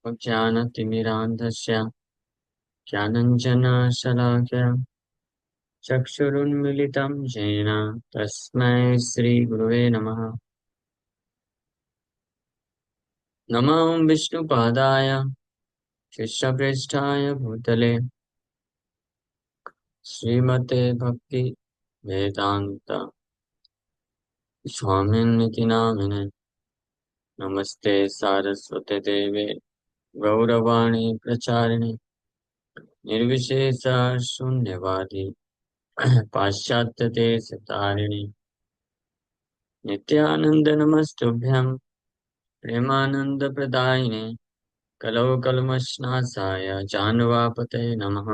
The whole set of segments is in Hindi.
ज्ञानतिमिरान्धस्य ज्ञानञ्जनशलाकया चक्षुरुन्मिलितं येन तस्मै श्रीगुरुवे नमः। नमो विष्णुपादाय कृष्णप्रेष्ठाय भूतले श्रीमते भक्ति वेदान्त स्वामिन्निति नामिने। नमस्ते सारस्वते देवे गौरवाणी प्रचारिणे निर्विशेष शून्यवादी पाश्चात्य देश तारिणी नित्यानंद नमस्तुभ्यं प्रेमानंद प्रदायिने कलौ कल्मषनाशाय जानवापते नमः।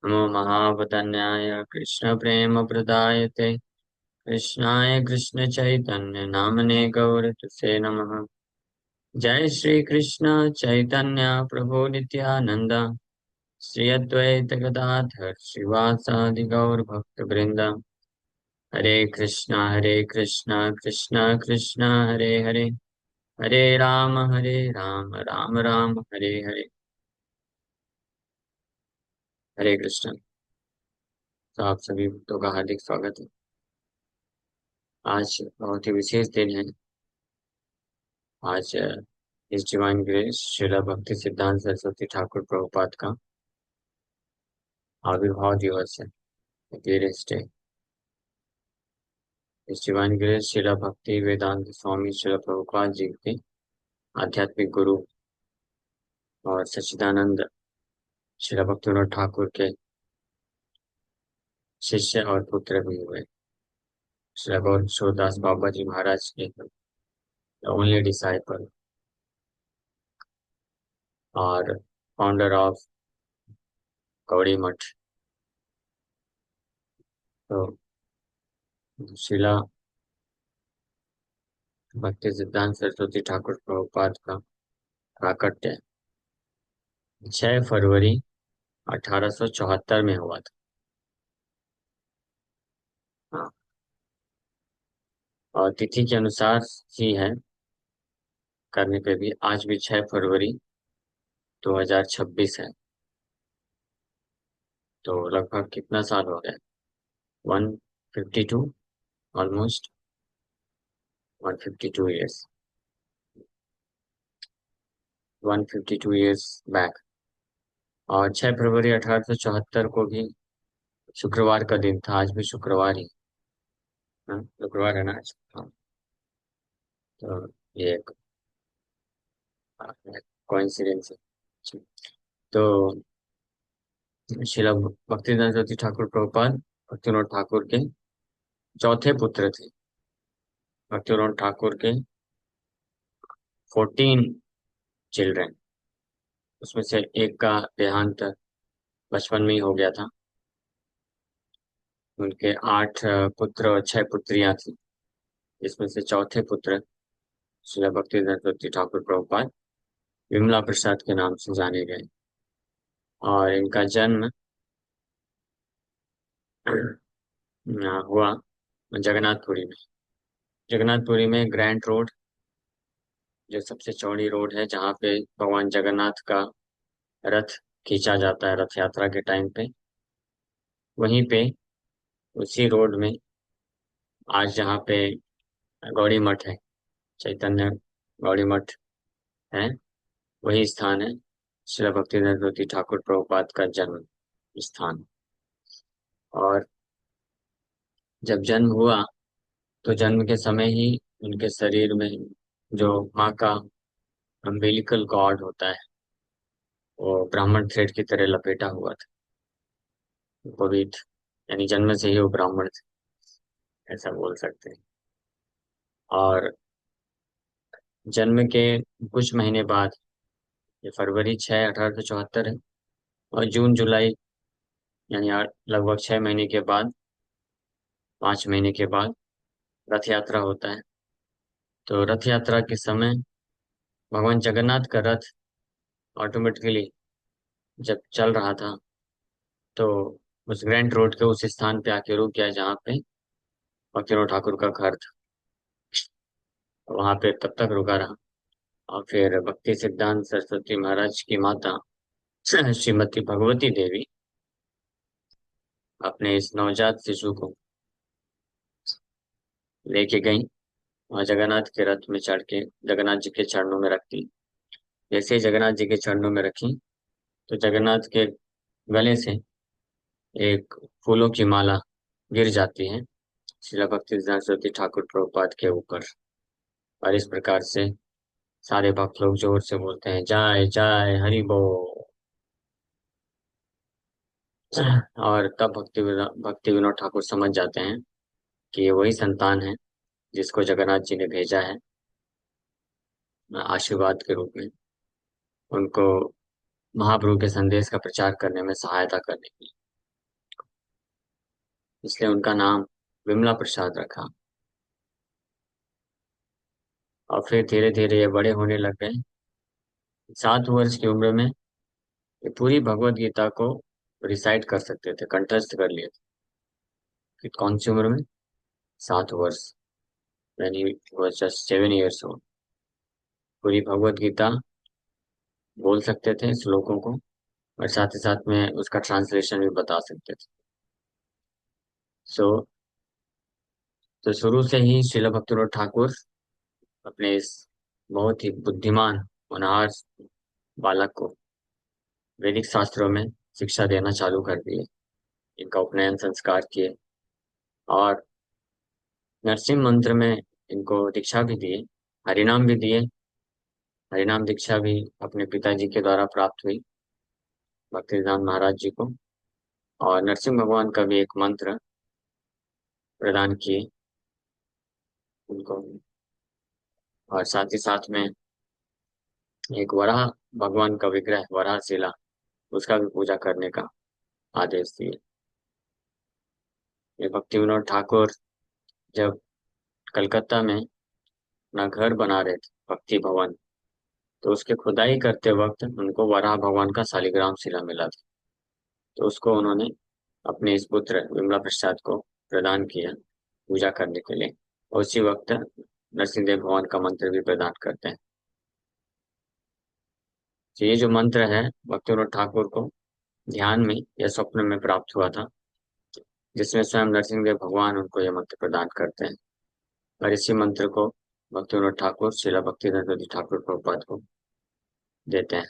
नमो महावदन्याय कृष्ण प्रेम प्रदायते कृष्णाय कृष्ण चैतन्य नामने गौरतुसे नमः। जय श्री कृष्ण चैतन्य प्रभु नित्यानंद श्री अद्वैत गदाधर श्रीवासादि गौर भक्त वृंद। हरे कृष्णा कृष्णा कृष्णा हरे हरे हरे राम राम राम हरे हरे। हरे कृष्ण। तो आप सभी भक्तों का हार्दिक स्वागत है। आज बहुत ही विशेष दिन है। आज इस डिवाइन ग्रेस श्रील भक्ति सिद्धांत सरस्वती ठाकुर प्रभुपाद का आविर्भाव दिवस है, ग्रेस डे। इस डिवाइन ग्रेस श्रील भक्ति वेदांत स्वामी श्रील प्रभुपाद जी के आध्यात्मिक गुरु और सच्चिदानंद श्रील भक्तिविनोद ठाकुर के शिष्य और पुत्र भी हुए। श्री गौर किशोरदास बाबा जी महाराज के ओनली डिसाइपल और फाउंडर ऑफ गौड़ी मठ। तो शिला भक्ति सिद्धांत सरस्वती ठाकुर प्रभुपाद का प्राकट्य 6 फरवरी 1874 में हुआ था। हाँ, और तिथि के अनुसार ही है करने पे भी आज भी 6 फरवरी 2026 है। तो लगभग कितना साल हो गया? 152, ऑलमोस्ट 152 ईयर्स, 152 ईयर्स बैक। और 6 फरवरी 1874 को भी शुक्रवार का दिन था। आज भी शुक्रवार ही, हाँ शुक्रवार है ना आज। हाँ, तो ये एक कोइंसिडेंस है। तो शिला भक्तिदान सरस्वती ठाकुर प्रभुपाद भक्तिविनोद ठाकुर के चौथे पुत्र थे। भक्तिविनोद ठाकुर के 14 चिल्ड्रन, उसमें से एक का देहांत बचपन में ही हो गया था। उनके 8 पुत्र और 6 पुत्रियां थी, इसमें से चौथे पुत्र शिला भक्तिदान सरस्वती ठाकुर प्रभुपाद विमला प्रसाद के नाम से जाने गए। और इनका जन्म हुआ जगन्नाथपुरी में। जगन्नाथपुरी में ग्रैंड रोड, जो सबसे चौड़ी रोड है, जहाँ पे भगवान जगन्नाथ का रथ खींचा जाता है रथ यात्रा के टाइम पे, वहीं पे उसी रोड में आज जहाँ पे गौड़ी मठ है, चैतन्य गौड़ी मठ है, वही स्थान है श्री भक्तिवेदांत सरस्वती ठाकुर प्रभुपाद का जन्म स्थान। और जब जन्म हुआ तो जन्म के समय ही उनके शरीर में जो माँ का अम्बिलिकल कॉर्ड होता है वो ब्राह्मण थ्रेड की तरह लपेटा हुआ था, पवित्र, यानी जन्म से ही वो ब्राह्मण थे, ऐसा बोल सकते हैं। और जन्म के कुछ महीने बाद, ये फरवरी 6 1874 है, और जून जुलाई यानी लगभग 6 महीने के बाद, 5 महीने के बाद रथ यात्रा होता है। तो रथ यात्रा के समय भगवान जगन्नाथ का रथ ऑटोमेटिकली जब चल रहा था तो उस ग्रैंड रोड के उस स्थान पे आके रुक गया जहाँ पे फकीरों ठाकुर का घर था। वहां पे तब तक रुका रहा और फिर भक्ति सिद्धांत सरस्वती महाराज की माता श्रीमती भगवती देवी अपने इस नवजात शिशु को लेके गई और जगन्नाथ के रथ में चढ़ के जगन्नाथ जी के चरणों में रखती। जैसे ही जगन्नाथ जी के चरणों में रखी तो जगन्नाथ के गले से एक फूलों की माला गिर जाती है श्रील भक्ति सरस्वती ठाकुर प्रभुपाद के ऊपर। और इस प्रकार से सारे भक्त लोग जोर से बोलते हैं जय जय हरि बोल। और तब भक्ति विनोद ठाकुर समझ जाते हैं कि ये वही संतान है जिसको जगन्नाथ जी ने भेजा है आशीर्वाद के रूप में उनको महाप्रभु के संदेश का प्रचार करने में सहायता करने की। इसलिए उनका नाम विमला प्रसाद रखा। और फिर धीरे धीरे ये बड़े होने लग गए। 7 वर्ष की उम्र में ये पूरी भगवत गीता को रिसाइट कर सकते थे, कंठस्थ कर लिए थे। कि कौन सी उम्र में? 7 वर्ष, when he was just 7 years old। पूरी भगवत गीता बोल सकते थे श्लोकों को और साथ ही साथ में उसका ट्रांसलेशन भी बता सकते थे। सो तो शुरू से ही श्रील भक्तिविनोद ठाकुर अपने इस बहुत ही बुद्धिमान होनहार बालक को वैदिक शास्त्रों में शिक्षा देना चालू कर दिए। इनका उपनयन संस्कार किए और नरसिंह मंत्र में इनको दीक्षा भी दिए, हरिनाम भी दिए। हरिनाम दीक्षा भी अपने पिताजी के द्वारा प्राप्त हुई भक्तिवेदांत महाराज जी को। और नरसिंह भगवान का भी एक मंत्र प्रदान किए उनको। और साथ ही साथ में एक वराह भगवान का विग्रह वराह शिला उसका भी पूजा करने का आदेश दिए। ये भक्ति विनोद ठाकुर जब कलकत्ता में अपना घर बना रहे थे भक्ति भवन, तो उसके खुदाई करते वक्त उनको वराह भगवान का शालिग्राम शिला मिला था। तो उसको उन्होंने अपने इस पुत्र विमला प्रसाद को प्रदान किया पूजा करने के लिए। और उसी वक्त नरसिंहदेव भगवान का मंत्र भी प्रदान करते हैं। तो ये जो मंत्र है भक्ति विनोद ठाकुर को ध्यान में या स्वप्न में प्राप्त हुआ था, जिसमें स्वयं नरसिंहदेव भगवान उनको यह मंत्र प्रदान करते हैं। और इसी मंत्र को भक्ति विनोद ठाकुर श्रीला भक्ति सरस्वती ठाकुर प्रभुपाद को देते हैं।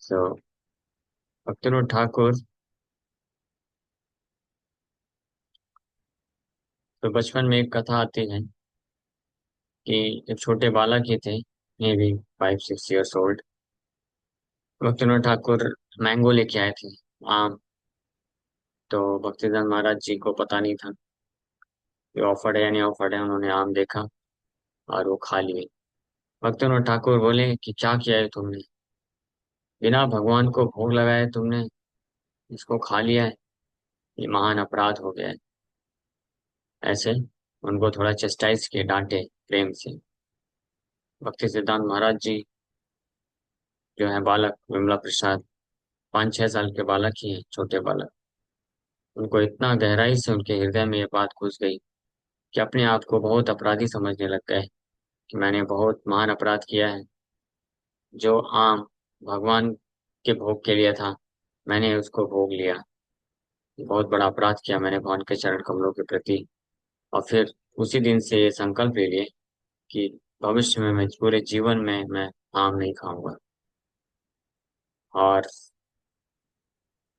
सो भक्ति विनोद ठाकुर तो बचपन में एक कथा आती है कि एक छोटे बालक ही थे, मे बी 5-6 years old। भक्ति विनोद ठाकुर मैंगो लेके आए थे, आम। तो भक्तिदान महाराज जी को पता नहीं था कि ऑफर्ड है या नहीं ऑफर्ड है। उन्होंने आम देखा और वो खा लिए। भक्ति विनोद ठाकुर बोले कि क्या किया है तुमने, बिना भगवान को भोग लगाए तुमने इसको खा लिया है, ये महान अपराध हो गया है। ऐसे उनको थोड़ा चेस्टाइज किए, डांटे प्रेम से। भक्ति सिद्धांत महाराज जी जो है बालक विमला प्रसाद 5-6 साल के बालक ही हैं, छोटे बालक। उनको इतना गहराई से उनके हृदय में ये बात घुस गई कि अपने आप को बहुत अपराधी समझने लग गए कि मैंने बहुत महान अपराध किया है। जो आम भगवान के भोग के लिए था मैंने उसको भोग लिया। बहुत बड़ा अपराध किया मैंने भगवान के चरण कमलों के प्रति। और फिर उसी दिन से ये संकल्प ले लिए कि भविष्य में मैं पूरे जीवन में मैं आम नहीं खाऊंगा। और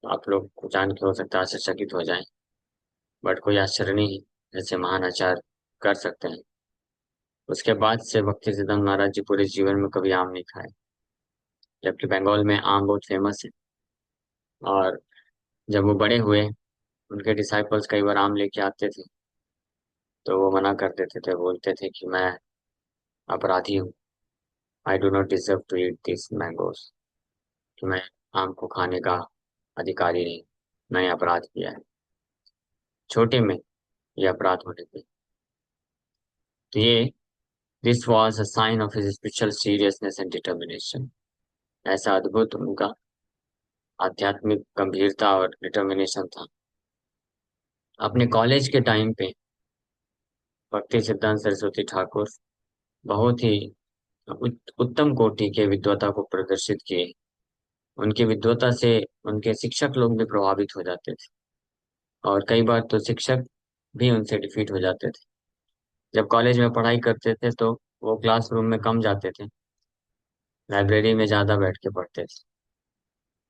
आप लोग जान के हो सकता है आश्चर्यचकित हो जाएं, बट कोई आश्चर्य नहीं है, ऐसे महान आचार कर सकते हैं। उसके बाद से भक्ति सिद्धांत महाराज जी पूरे जीवन में कभी आम नहीं खाए, जबकि बंगाल में आम बहुत फेमस है। और जब वो बड़े हुए उनके डिसाइपल्स कई बार आम लेके आते थे तो वो मना कर देते थे, बोलते थे कि मैं अपराधी हूँ, I do not deserve to eat this mangoes, कि मैं आम को खाने का अधिकारी नहीं, मैंने अपराध किया है। छोटे में ये अपराध होने पे तो ये this was a sign of his spiritual seriousness and determination. ऐसा अद्भुत उनका आध्यात्मिक गंभीरता और डिटर्मिनेशन था अपने कॉलेज के टाइम पे भक्ति सिद्धांत सरस्वती ठाकुर बहुत ही उत्तम कोटि के विद्वता को प्रदर्शित किए। उनकी विद्वता से उनके शिक्षक लोग भी प्रभावित हो जाते थे, और कई बार तो शिक्षक भी उनसे डिफीट हो जाते थे। जब कॉलेज में पढ़ाई करते थे तो वो क्लासरूम में कम जाते थे, लाइब्रेरी में ज्यादा बैठ के पढ़ते थे।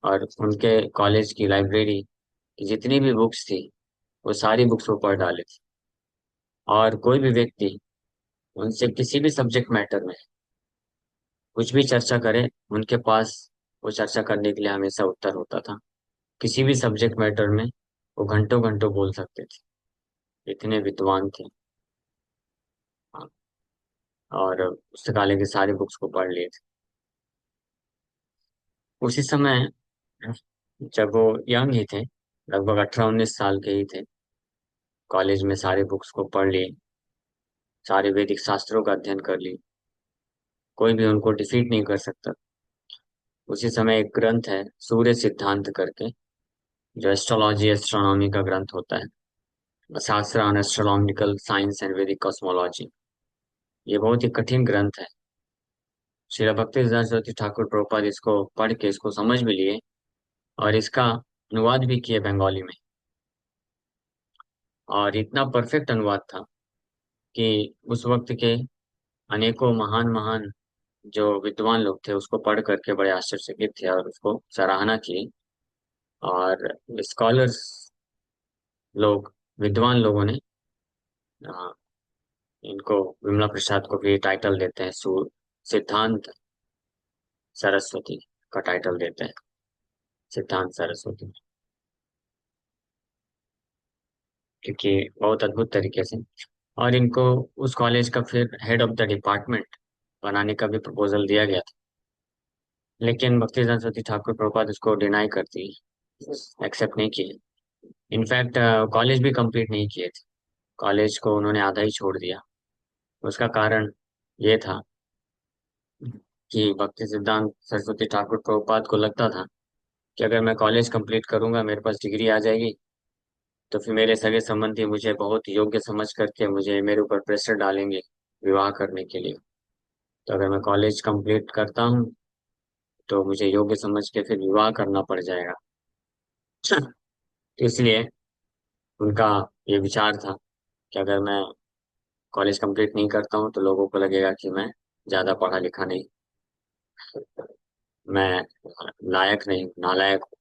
और उनके कॉलेज की लाइब्रेरी की जितनी भी बुक्स थी, वो सारी बुक्स वो पढ़ डाले थे। और कोई भी व्यक्ति उनसे किसी भी सब्जेक्ट मैटर में कुछ भी चर्चा करे, उनके पास वो चर्चा करने के लिए हमेशा उत्तर होता था। किसी भी सब्जेक्ट मैटर में वो घंटों घंटों बोल सकते थे, इतने विद्वान थे। हाँ, और पुस्तकालय की सारी बुक्स को पढ़ लिए थे उसी समय, जब वो यंग ही थे, लगभग 18-19 साल के ही थे। कॉलेज में सारे बुक्स को पढ़ लिए, सारे वैदिक शास्त्रों का अध्ययन कर लिए, कोई भी उनको डिफीट नहीं कर सकता। उसी समय एक ग्रंथ है सूर्य सिद्धांत करके, जो एस्ट्रोलॉजी एस्ट्रोनॉमी का ग्रंथ होता है, शास्त्र ऑन एस्ट्रोनॉमिकल साइंस एंड वैदिक कॉस्मोलॉजी। ये बहुत ही कठिन ग्रंथ है। श्रील भक्ति सरस्वती ठाकुर प्रभुपाद इसको पढ़ के इसको समझ भी लिए, और इसका अनुवाद भी किए बंगाली में। और इतना परफेक्ट अनुवाद था कि उस वक्त के अनेकों महान महान जो विद्वान लोग थे उसको पढ़ करके बड़े आश्चर्यचकित थे और उसको सराहना की। और स्कॉलर्स लोग, विद्वान लोगों ने अ, इनको, विमला प्रसाद को भी टाइटल देते हैं, सिद्धांत सरस्वती का टाइटल देते हैं, सिद्धांत सरस्वती, क्योंकि बहुत अद्भुत तरीके से। और इनको उस कॉलेज का फिर हेड ऑफ द डिपार्टमेंट बनाने का भी प्रपोजल दिया गया था, लेकिन भक्ति सरस्वती ठाकुर प्रभुपाद उसको डिनाई करती, एक्सेप्ट नहीं किए। इनफैक्ट कॉलेज भी कंप्लीट नहीं किए थे, कॉलेज को उन्होंने आधा ही छोड़ दिया। उसका कारण ये था कि भक्ति सिद्धांत सरस्वती ठाकुर प्रभुपाद को लगता था कि अगर मैं कॉलेज कंप्लीट करूंगा, मेरे पास डिग्री आ जाएगी, तो फिर मेरे सगे संबंधी मुझे बहुत योग्य समझ करके मुझे मेरे ऊपर प्रेशर डालेंगे विवाह करने के लिए। तो अगर मैं कॉलेज कंप्लीट करता हूँ तो मुझे योग्य समझ के फिर विवाह करना पड़ जाएगा। तो इसलिए उनका ये विचार था कि अगर मैं कॉलेज कंप्लीट नहीं करता हूँ तो लोगों को लगेगा कि मैं ज्यादा पढ़ा लिखा नहीं, मैं लायक नहीं, नालायक हूँ।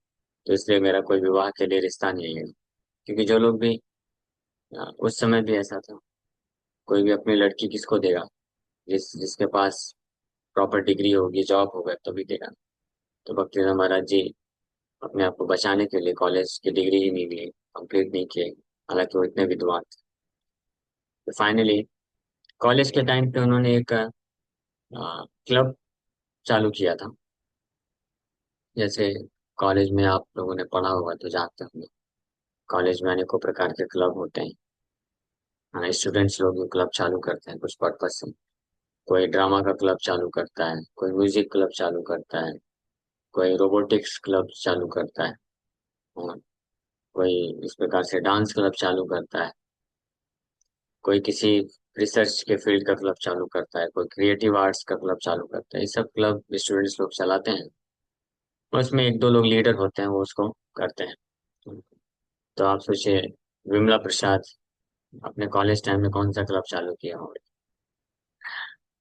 तो इसलिए मेरा कोई विवाह के लिए रिश्ता नहीं है। क्योंकि जो लोग भी, उस समय भी ऐसा था, कोई भी अपनी लड़की किसको देगा, जिसके पास प्रॉपर डिग्री होगी, जॉब होगा, तभी देगा। तो भक्तिनाथ महाराज जी अपने आप को बचाने के लिए कॉलेज की डिग्री ही नहीं ली, कंप्लीट नहीं किए, हालांकि वो इतने विद्वान थे। तो फाइनली कॉलेज के टाइम पे उन्होंने एक क्लब चालू किया था। जैसे कॉलेज में आप लोगों ने पढ़ा होगा तो जानते होंगे, कॉलेज में अनेकों प्रकार के क्लब होते हैं। हाँ, स्टूडेंट्स लोग भी क्लब चालू करते हैं कुछ पर्पज से। कोई ड्रामा का क्लब चालू करता है, कोई म्यूजिक क्लब चालू करता है, कोई रोबोटिक्स क्लब चालू करता है, हाँ, कोई इस प्रकार से डांस क्लब चालू करता है, कोई किसी रिसर्च के फील्ड का क्लब चालू करता है, कोई क्रिएटिव आर्ट्स का क्लब चालू करता है। ये सब क्लब स्टूडेंट्स लोग चलाते हैं, और उसमें एक दो लोग लीडर होते हैं, वो उसको करते हैं। तो आप सोचिए, विमला प्रसाद अपने कॉलेज टाइम में कौन सा क्लब चालू किया होगा।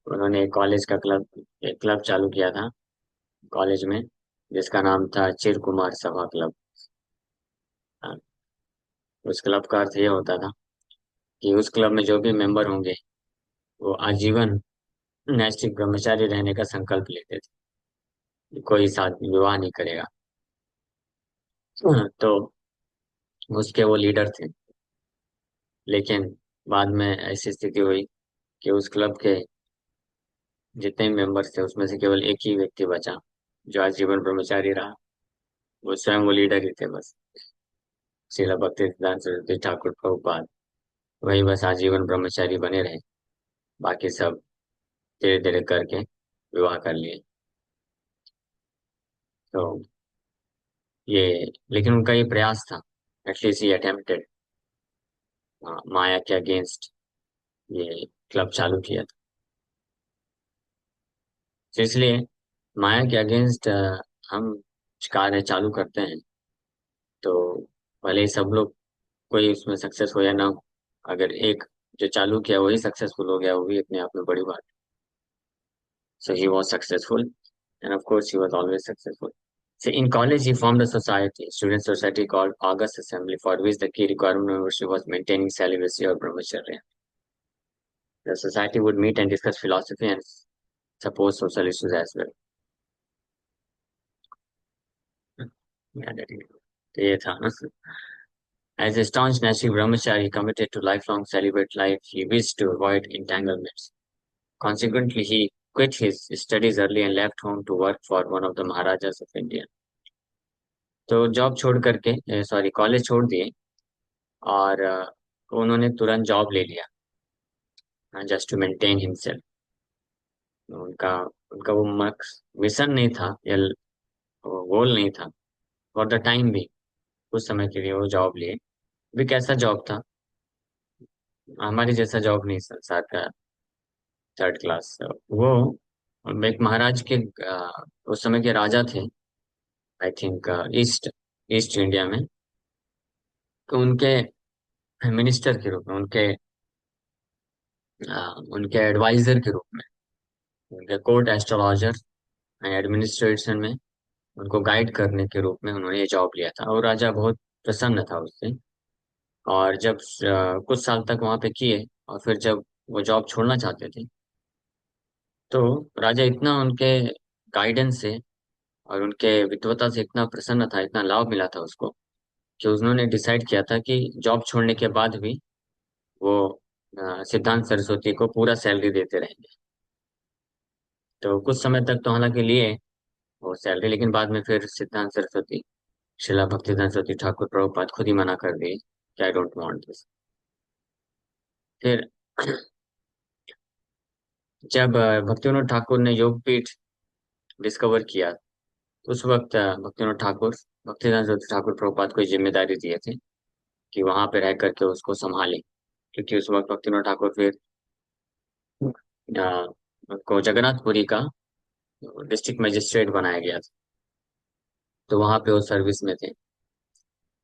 उन्होंने एक कॉलेज का क्लब, एक क्लब चालू किया था कॉलेज में, जिसका नाम था चिर कुमार सभा क्लब। हाँ, उस क्लब का अर्थ ये होता था कि उस क्लब में जो भी मेंबर होंगे वो आजीवन नैष्ठिक ब्रह्मचारी रहने का संकल्प लेते थे, कोई साथ विवाह नहीं करेगा। हाँ, तो उसके वो लीडर थे। लेकिन बाद में ऐसी स्थिति हुई कि उस क्लब के जितने मेंबर्स थे उसमें से केवल एक ही व्यक्ति बचा जो आजीवन ब्रह्मचारी रहा। वो स्वयं वो लीडर ही थे बस, श्रील भक्ति सिद्धांत सरस्वती ठाकुर प्रभुपाद। वही बस आजीवन ब्रह्मचारी बने रहे, बाकी सब धीरे धीरे करके विवाह कर लिए। तो ये, लेकिन उनका ये प्रयास था, एटलीस्ट ये अटेम्प्टेड माया के अगेंस्ट ये क्लब चालू किया था। तो इसलिए माया के अगेंस्ट हम कार्य चालू करते हैं, तो भले ही सब लोग कोई उसमें सक्सेस हो या ना हो, अगर एक जो चालू किया वही सक्सेसफुल हो गया, वो भी अपने आप में बड़ी बात। So he was successful, and of course he was always successful. So in college he formed a society, student society called August Assembly, for which the key requirement of the university was maintaining celibacy or brahmacharya. The society would meet and discuss philosophy and support social issues as well. Yeah, तो ये था। As a staunch Nashik brahmachari committed to lifelong celibate life, he wished to avoid entanglements. Consequently, he quit his studies early and left home to work for one of the Maharajas of India. तो जॉब छोड़ करके, सॉरी, कॉलेज छोड़ दिए, और उन्होंने तुरंत जॉब ले लिया, जस्ट टू मेंटेन हिमसेल्फ। उनका उनका वो मिशन नहीं था, या गोल नहीं था। फॉर द टाइम भी कुछ समय के लिए वो जॉब लिए। भी कैसा जॉब था? हमारी जैसा जॉब नहीं, संसार का थर्ड क्लास। वो एक महाराज के, उस समय के राजा थे, I think east east India में। तो उनके मिनिस्टर के रूप में, उनके एडवाइजर के रूप में, उनके कोर्ट एस्ट्रोलॉजर एडमिनिस्ट्रेशन में उनको गाइड करने के रूप में उन्होंने ये जॉब लिया था, और राजा बहुत प्रसन्न था उससे। और जब कुछ साल तक वहां पे किए, और फिर जब वो जॉब छोड़ना चाहते थे, तो राजा इतना उनके गाइडेंस से और उनके विद्वता से इतना प्रसन्न था, इतना लाभ मिला था उसको, कि उन्होंने डिसाइड किया था कि जॉब छोड़ने के बाद भी वो सिद्धांत सरस्वती को पूरा सैलरी देते रहेंगे। तो कुछ समय तक तो हालांकि लिए वो सैलरी, लेकिन बाद में फिर सिद्धांत सरस्वती, शिला भक्तिसिद्धांत सरस्वती ठाकुर प्रभुपाद खुद ही मना कर दिए कि आई डोंट वांट दिस। फिर जब भक्तिविनोद ठाकुर ने योगपीठ डिस्कवर किया, उस वक्त भक्तिविनोद ठाकुर भक्तिसिद्धांत सरस्वती ठाकुर प्रभुपाद को ये जिम्मेदारी दिए थे कि वहां पे रह करके उसको संभाले, क्योंकि उस वक्त भक्तिविनोद ठाकुर फिर को जगन्नाथपुरी का डिस्ट्रिक्ट मजिस्ट्रेट बनाया गया था, तो वहां पे वो सर्विस में थे।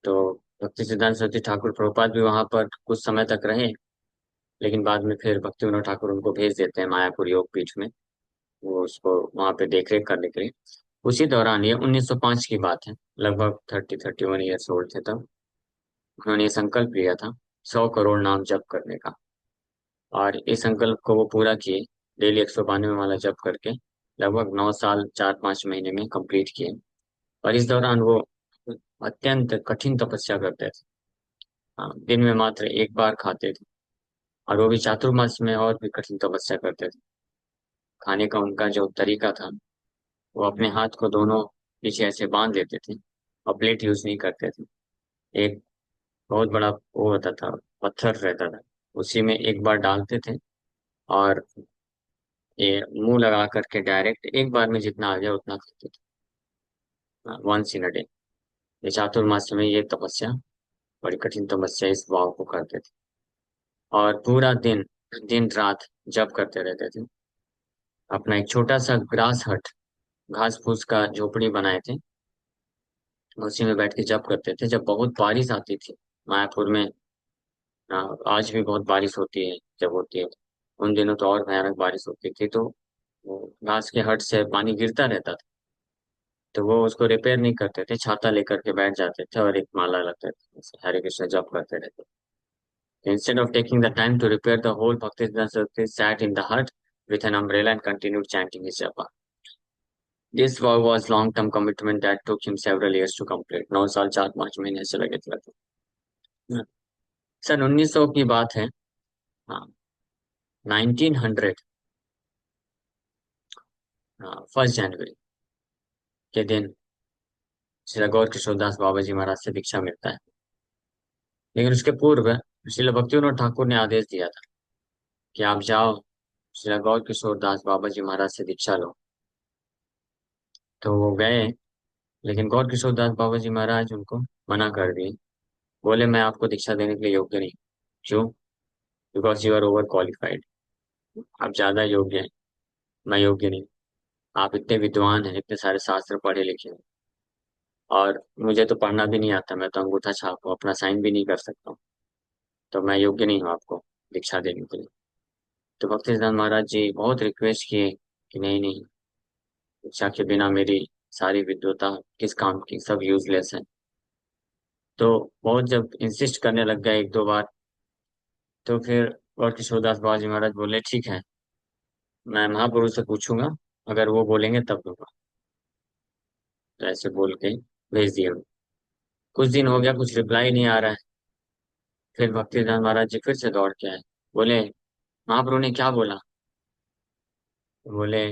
तो भक्ति सिद्धांत सरस्वती ठाकुर प्रभुपाद भी वहां पर कुछ समय तक रहे, लेकिन बाद में फिर भक्ति विनोद ठाकुर उनको भेज देते हैं मायापुर योग पीठ में, वो उसको वहां पे देखरेख करने के लिए। उसी दौरान, ये 1905 की बात है, लगभग 31 ईयर्स ओल्ड थे तब, उन्होंने ये संकल्प लिया था 100 करोड़ नाम जप करने का। और इस संकल्प को वो पूरा किए, डेली 192 माला जप करके लगभग 9 साल 4-5 महीने में कंप्लीट किए। और इस दौरान वो अत्यंत कठिन तपस्या करते थे। दिन में मात्र एक बार खाते थे, और वो भी चातुर्मास में और भी कठिन तपस्या करते थे। खाने का उनका जो तरीका था, वो अपने हाथ को दोनों पीछे ऐसे बांध लेते थे, और प्लेट यूज नहीं करते थे। एक बहुत बड़ा वो होता था, पत्थर रहता था, उसी में एक बार डालते थे, और ये मुंह लगा करके डायरेक्ट एक बार में जितना आ गया उतना खाते थे, वंस इन अ डे। ये चातुर्मास में ये तपस्या, बड़ी कठिन तपस्या, इस भाव को करते थे, और पूरा दिन, दिन रात जप करते रहते थे। अपना एक छोटा सा ग्रास हट, घास फूस का झोपड़ी बनाए थे, उसी में बैठ के जप करते थे। जब बहुत बारिश आती थी मायापुर में, आज भी बहुत बारिश होती है, जब होती है उन दिनों तो और भयानक बारिश होती थी, तो वो घास के हट से पानी गिरता रहता था, तो वो उसको रिपेयर नहीं करते थे, छाता लेकर के बैठ जाते थे और एक माला लगते थे, हरे कृष्ण जप करते रहते। Instead of taking the time to repair, the whole Bhaktisiddhanta Saraswati sat in the hut with an umbrella and continued chanting his japa. This vow was long-term commitment that took him several years to complete. 9 साल 4-5 महीने से लगे थे लगभग। सन 1900 की बात है। हाँ, 1900, 1 जनवरी के दिन श्री गौर किशोरदास बाबा जी महाराज से दीक्षा मिलता है। लेकिन उसके पूर्व श्रील भक्तिविनोद ठाकुर ने आदेश दिया था कि आप जाओ, श्री गौर किशोरदास बाबा जी महाराज से दीक्षा लो। तो वो गए, लेकिन गौर किशोरदास बाबा जी महाराज उनको मना कर दिए, बोले मैं आपको दीक्षा देने के लिए योग्य नहीं। क्यों? Because you are over qualified. आप ज्यादा योग्य हैं, मैं योग्य नहीं। आप इतने विद्वान हैं, इतने सारे शास्त्र पढ़े लिखे हैं, और मुझे तो पढ़ना भी नहीं आता। मैं तो अंगूठा छाप हूँ, अपना साइन भी नहीं कर सकता हूँ। तो मैं योग्य नहीं हूँ आपको दीक्षा देने के लिए। तो भक्ति सिद्धांत महाराज जी बहुत रिक्वेस्ट किए कि नहीं नहीं, दीक्षा के बिना मेरी सारी विद्वता किस काम की, सब यूजलेस है। तो बहुत जब इंसिस्ट करने लग गए एक दो बार, तो फिर और किशोरदास बाबा जी महाराज बोले ठीक है, मैं महापुरुष से पूछूंगा, अगर वो बोलेंगे तब दूंगा। तो ऐसे बोल के भेज दिया। कुछ दिन हो गया, कुछ रिप्लाई नहीं आ रहा है। फिर भक्ति सिद्धांत महाराज जी फिर से दौड़ के आए। बोले महाप्रभु ने क्या बोला? बोले,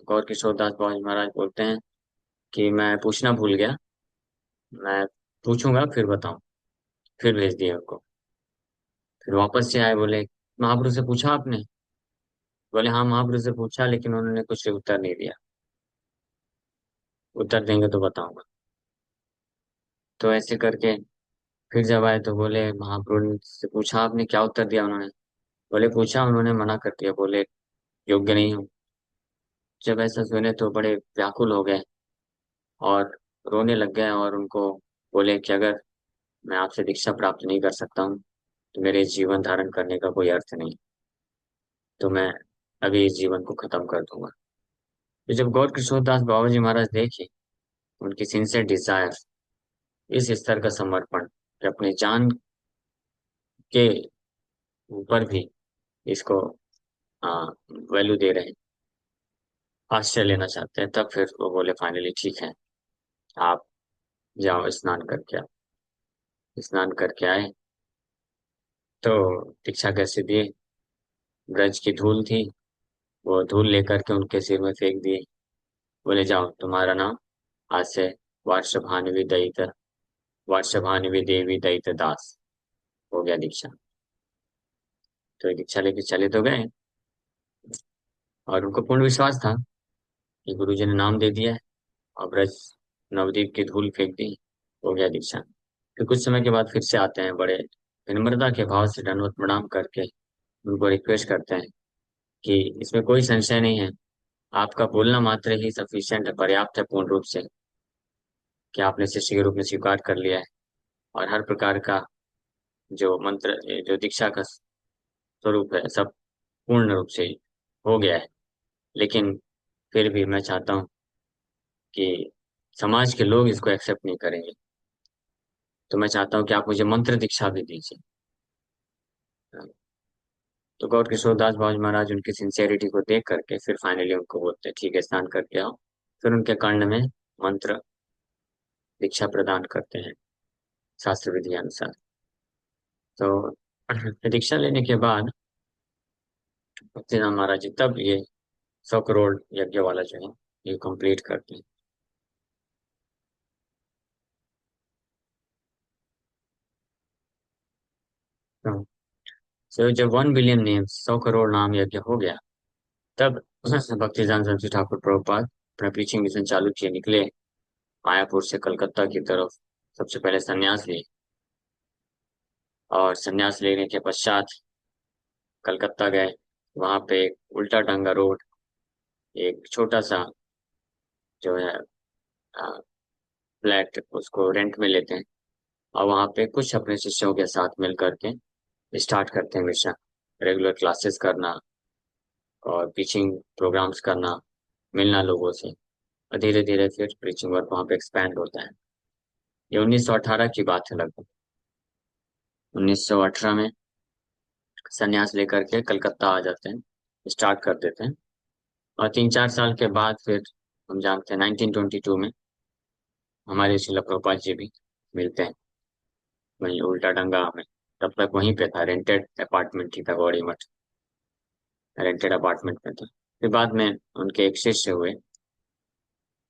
गौर किशोरदास बाबा जी महाराज बोलते हैं कि मैं पूछना भूल गया, मैं पूछूंगा फिर बताऊं। फिर भेज दिया उनको। फिर वापस से आए, बोले महाप्रभु से पूछा आपने? बोले हाँ, महाप्रभु से पूछा, लेकिन उन्होंने कुछ उत्तर नहीं दिया। उत्तर देंगे तो बताऊंगा। तो ऐसे करके फिर जब आए तो बोले महाप्रभु से पूछा आपने, क्या उत्तर दिया उन्होंने? बोले पूछा, उन्होंने मना कर दिया, बोले योग्य नहीं हूँ। जब ऐसा सुने तो बड़े व्याकुल हो गए और रोने लग गए, और उनको बोले कि अगर मैं आपसे दीक्षा प्राप्त नहीं कर सकता हूँ तो मेरे जीवन धारण करने का कोई अर्थ नहीं। तो मैं अभी इस जीवन को खत्म कर दूंगा। तो जब गौर किशोरदास बाबा जी महाराज देखे उनकी सिंसियर डिजायर, इस स्तर का समर्पण कि अपनी जान के ऊपर भी इसको वैल्यू दे रहे हैं, आश्रय लेना चाहते हैं, तब फिर वो बोले फाइनली ठीक है, आप जाओ स्नान करके आओ। स्नान करके आए तो दीक्षा कैसे दिए? ब्रज की धूल थी, वो धूल लेकर के उनके सिर में फेंक दिए। बोले जाओ, तुम्हारा नाम आज से वार्षभानुवी दयित, वार्षभानुवी देवी दयित दास हो गया दीक्षा। तो ये दीक्षा लेके चले तो गए, और उनको पूर्ण विश्वास था कि गुरु जी ने नाम दे दिया है, और ब्रज नवदीप की धूल फेंक दी, हो गया दीक्षा। फिर कुछ समय के बाद फिर से आते हैं, बड़े विनम्रता के भाव से दंडवत प्रणाम करके उनको रिक्वेस्ट करते हैं कि इसमें कोई संशय नहीं है, आपका बोलना मात्र ही सफिशिएंट है, पर्याप्त है पूर्ण रूप से, कि आपने शिष्य के रूप में स्वीकार कर लिया है, और हर प्रकार का जो मंत्र, जो दीक्षा का स्वरूप है, सब पूर्ण रूप से हो गया है। लेकिन फिर भी मैं चाहता हूँ कि समाज के लोग इसको एक्सेप्ट नहीं करेंगे, तो मैं चाहता हूँ कि आप मुझे मंत्र दीक्षा भी दीजिए। तो गौर किशोरदास बाबा महाराज उनकी सिंसेरिटी को देख करके फिर फाइनली उनको बोलते हैं ठीक है, स्नान करके आओ। फिर उनके कर्ण में मंत्र दीक्षा प्रदान करते हैं शास्त्र विधि अनुसार। तो दीक्षा लेने के बाद भक्तिनाथ महाराज जी तब ये 100 करोड़ यज्ञ वाला जो है ये कंप्लीट करते हैं। तो जब 1 बिलियन नेम, 100 करोड़ नाम यज्ञ हो गया, तब भक्तिदान सरस्वती ठाकुर प्रभुपाद अपना प्रीचिंग मिशन चालू किए, निकले मायापुर से कलकत्ता की तरफ। सबसे पहले संन्यास लिए, और संन्यास लेने के पश्चात कलकत्ता गए। वहां पे एक उल्टा टांगा रोड, एक छोटा सा जो है फ्लैट, उसको रेंट में लेते हैं, और वहां पे कुछ अपने शिष्यों के साथ मिल करके स्टार्ट करते हैं मिशन। रेगुलर क्लासेस करना और टीचिंग प्रोग्राम्स करना, मिलना लोगों से, और धीरे धीरे फिर प्रीचिंग वर्क वहाँ पे एक्सपैंड होता है। ये 1918 की बात है लगभग। 1918 में संन्यास लेकर के कलकत्ता आ जाते हैं, स्टार्ट कर देते हैं। और 3-4 साल के बाद फिर हम जानते हैं 1922 में हमारे शिला प्रभुपाद जी भी मिलते हैं वहीं उल्टा डंगा में। तब तक वहीं पे था, रेंटेड अपार्टमेंट ही था, गौड़ी मठ रेंटेड अपार्टमेंट में था। फिर बाद में उनके एक शिष्य हुए,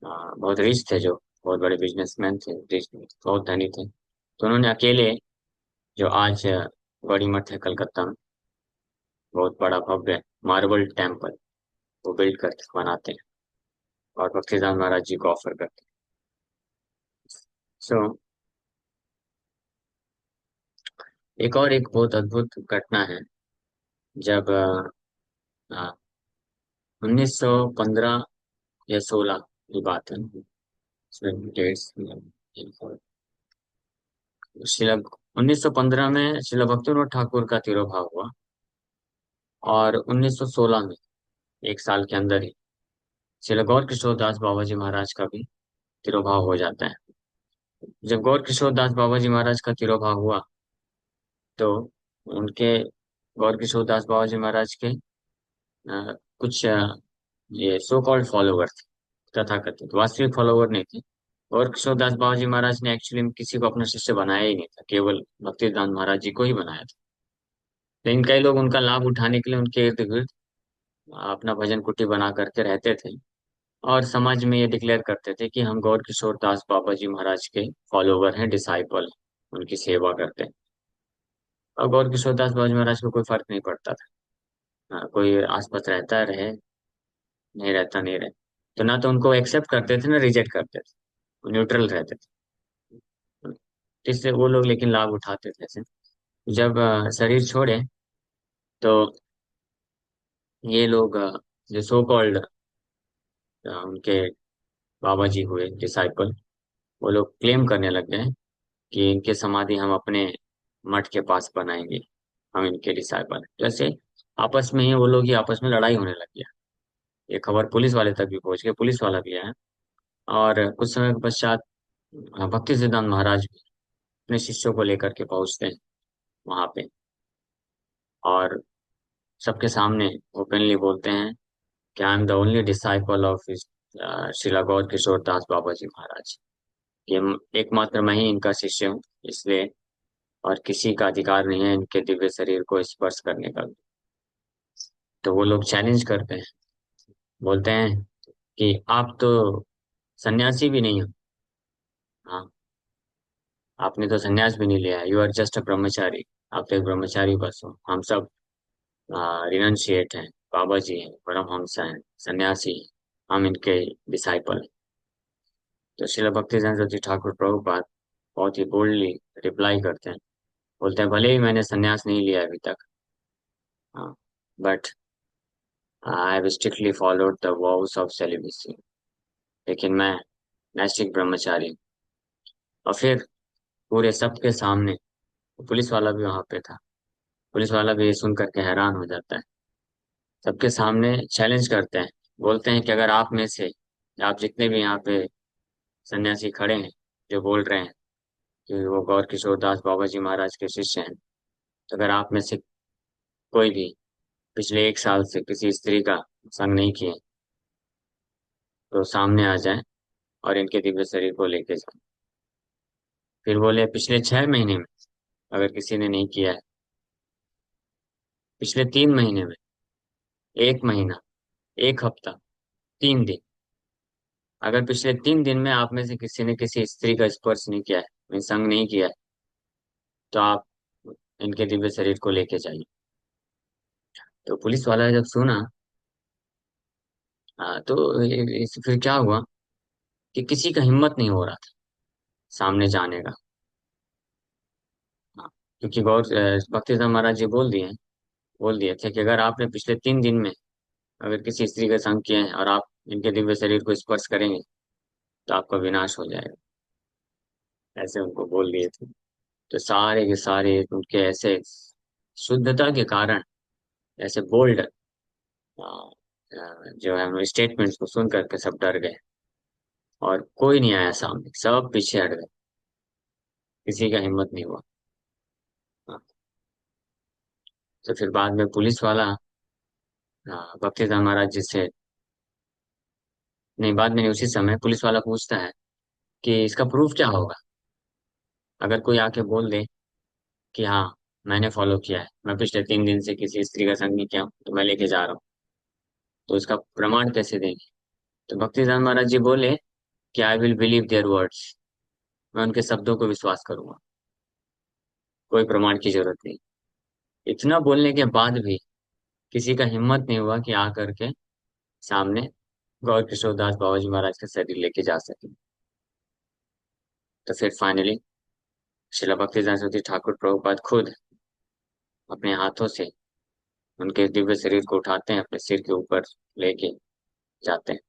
बहुत रिच थे, जो बहुत बड़े बिजनेसमैन थे, रिच, बहुत धनी थे। तो उन्होंने अकेले जो आज गौड़ी मठ है कलकत्ता में, बहुत बड़ा भव्य मार्बल टेम्पल वो बिल्ड करके बनाते हैं, और भक्तिदान महाराज जी को ऑफर करते हैं। सो एक बहुत अद्भुत घटना है। जब 1915 या 16 की बात है। इसमें डेट्स शिला 1915 में शिला भक्तिविनोद ठाकुर का तिरोभाव हुआ। और 1916 में एक साल के अंदर ही शिला गौर किशोर दास बाबा जी महाराज का भी तिरोभाव हो जाता है। जब गौर किशोर दास बाबा जी महाराज का तिरोभाव हुआ तो उनके गौर किशोर दास बाबा जी महाराज के कुछ ये सो कॉल्ड फॉलोवर थे, तथाकथित वास्तविक फॉलोवर नहीं थे। और किशोर दास बाबा जी महाराज ने एक्चुअली में किसी को अपना शिष्य बनाया ही नहीं था, केवल भक्तिदान महाराज जी को ही बनाया था। लेकिन कई लोग उनका लाभ उठाने के लिए उनके इर्द गिर्द अपना भजन कुटी बना करके रहते थे। और समाज में ये डिक्लेयर करते थे कि हम गौर किशोर दास बाबा जी महाराज के फॉलोवर हैं, डिसाइपल, उनकी सेवा करते हैं। और गौर किशोर दास बाबा जी महाराज को कोई फर्क नहीं पड़ता था। कोई आसपास रहता रहे, नहीं रहता नहीं रहे, तो ना तो उनको एक्सेप्ट करते थे ना रिजेक्ट करते थे, न्यूट्रल रहते थे। इससे वो लोग लेकिन लाभ उठाते थे ऐसे। जब शरीर छोड़े तो ये लोग जो सो कॉल्ड उनके बाबा जी हुए डिसाइपल, वो लोग क्लेम करने लग गए कि इनके समाधि हम अपने मठ के पास बनाएंगे, हम इनके डिसाइपल। जैसे आपस में ही वो लोग ही आपस में लड़ाई होने लग गया। ये खबर पुलिस वाले तक भी पहुंच गई, पुलिस वाला भी आया। और कुछ समय के पश्चात भक्ति सिद्धांत महाराज भी अपने शिष्यों को लेकर के पहुंचते हैं वहां पे। और सबके सामने ओपनली बोलते हैं कि I am the only disciple of शिला गौर किशोर दास बाबा जी महाराज। ये एकमात्र मैं ही इनका शिष्य हूँ, इसलिए और किसी का अधिकार नहीं है इनके दिव्य शरीर को स्पर्श करने का। तो वो लोग चैलेंज करते हैं, बोलते हैं कि आप तो सन्यासी भी नहीं हो। हाँ, आपने तो सन्यास भी नहीं लिया, यू आर जस्ट अ ब्रह्मचारी। आप तो एक ब्रह्मचारी बस हो, हम सब रिनंशिएट हैं, बाबा जी हैं, परमहंस हैं, सन्यासी हैं, हम इनके डिसाइपल। तो श्रील भक्ति जी ठाकुर प्रभुपाद बहुत ही बोल्डली रिप्लाई करते हैं, बोलते हैं भले ही मैंने सन्यास नहीं लिया अभी तक, हाँ, but I have strictly followed the vows of celibacy, लेकिन मैं नैष्ठिक ब्रह्मचारी हूँ। और फिर पूरे सबके सामने पुलिस वाला भी वहां पे था, पुलिस वाला भी ये सुन करके हैरान हो जाता है। सबके सामने चैलेंज करते हैं, बोलते हैं कि अगर आप में से, आप जितने भी यहाँ पे सन्यासी खड़े हैं जो बोल रहे हैं कि वो गौर किशोर दास बाबा जी महाराज के शिष्य हैं, तो अगर आप में से कोई भी पिछले एक साल से किसी स्त्री का संग नहीं किए तो सामने आ जाए और इनके दिव्य शरीर को लेके जाए। फिर बोले पिछले 6 महीने में अगर किसी ने नहीं किया है, पिछले 3 महीने में, एक महीना, एक हफ्ता, 3 दिन, अगर पिछले 3 दिन में आप में से किसी ने किसी स्त्री का स्पर्श नहीं किया है, मीन्स संग नहीं किया है, तो आप इनके दिव्य शरीर को लेके जाइए। तो पुलिस वाला जब सुना, तो फिर क्या हुआ कि किसी का हिम्मत नहीं हो रहा था सामने जाने का। हाँ, क्योंकि भक्तिदास महाराज जी बोल दिए थे कि अगर आपने पिछले 3 दिन में अगर किसी स्त्री का संग किए हैं और आप इनके दिव्य शरीर को स्पर्श करेंगे तो आपका विनाश हो जाएगा, ऐसे उनको बोल दिए थे। तो सारे के सारे उनके ऐसे शुद्धता के कारण, ऐसे बोल्ड जो है स्टेटमेंट्स को सुन करके सब डर गए और कोई नहीं आया सामने, सब पीछे हट गए, किसी का हिम्मत नहीं हुआ। हाँ, तो फिर बाद में पुलिस वाला भक्तिदान महाराज जी से, नहीं बाद में नहीं, उसी समय पुलिस वाला पूछता है कि इसका प्रूफ क्या होगा। अगर कोई आके बोल दे कि हाँ मैंने फॉलो किया है, मैं पिछले 3 दिन से किसी स्त्री का संग नहीं किया हूं, तो मैं लेके जा रहा हूँ, तो इसका प्रमाण कैसे देंगे। तो भक्तिदान महाराज जी बोले कि I will believe their words, मैं उनके शब्दों को विश्वास करूंगा, कोई प्रमाण की जरूरत नहीं। इतना बोलने के बाद भी किसी का हिम्मत नहीं हुआ कि आ करके सामने गौर किशोर दास बाबा जी महाराज का शरीर लेके जा सके। तो फिर फाइनली शिला भक्ति सरस्वती ठाकुर प्रभुपाद खुद अपने हाथों से उनके दिव्य शरीर को उठाते हैं, अपने सिर के ऊपर लेके जाते हैं।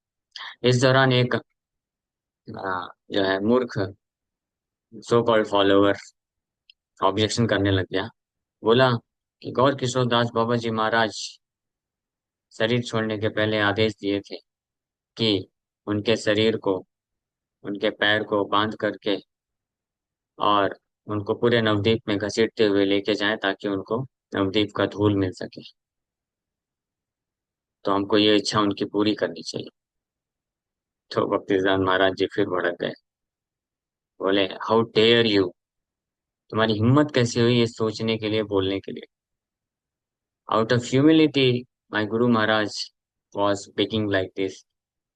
इस दौरान एक जो है मूर्ख सो कॉल्ड फॉलोवर ऑब्जेक्शन करने लग गया। बोला कि गौर किशोर दास बाबा जी महाराज शरीर छोड़ने के पहले आदेश दिए थे कि उनके शरीर को, उनके पैर को बांध करके और उनको पूरे नवद्वीप में घसीटते हुए लेके जाएं ताकि उनको नवद्वीप का धूल मिल सके। तो हमको ये इच्छा उनकी पूरी करनी चाहिए। तो भक्तिदान महाराज जी फिर भड़क गए। बोले, हाउ डेयर यू, तुम्हारी हिम्मत कैसे हुई ये सोचने के लिए, बोलने के लिए। Out of humility my guru Maharaj was speaking like this.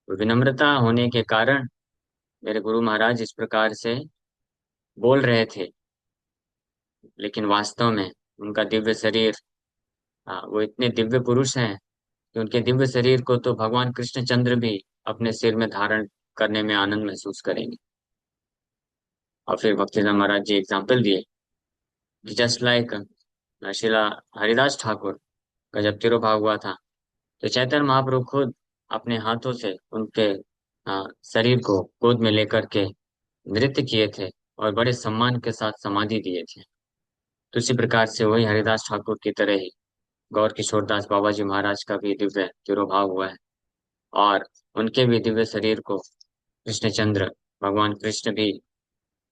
विनम्रता होने के कारण मेरे गुरु महाराज इस प्रकार से बोल रहे थे, लेकिन वास्तव में उनका दिव्य शरीर, वो इतने दिव्य पुरुष हैं कि उनके दिव्य शरीर को तो भगवान कृष्णचंद्र भी अपने सिर में धारण करने में आनंद महसूस करेंगे। और फिर भक्तिनाथ महाराज जी एग्जाम्पल दिए कि जस्ट लाइक शिला हरिदास ठाकुर का जब तिरुभाव हुआ था, तो चैतन्य महाप्रभु खुद अपने हाथों से उनके शरीर को गोद में लेकर के नृत्य किए थे और बड़े सम्मान के साथ समाधि दिए थे। तो इसी प्रकार से वही हरिदास ठाकुर की तरह ही गौर किशोरदास बाबा जी महाराज का भी दिव्य तिरुभाव हुआ है, और उनके भी दिव्य शरीर को कृष्णचंद्र, भगवान कृष्ण भी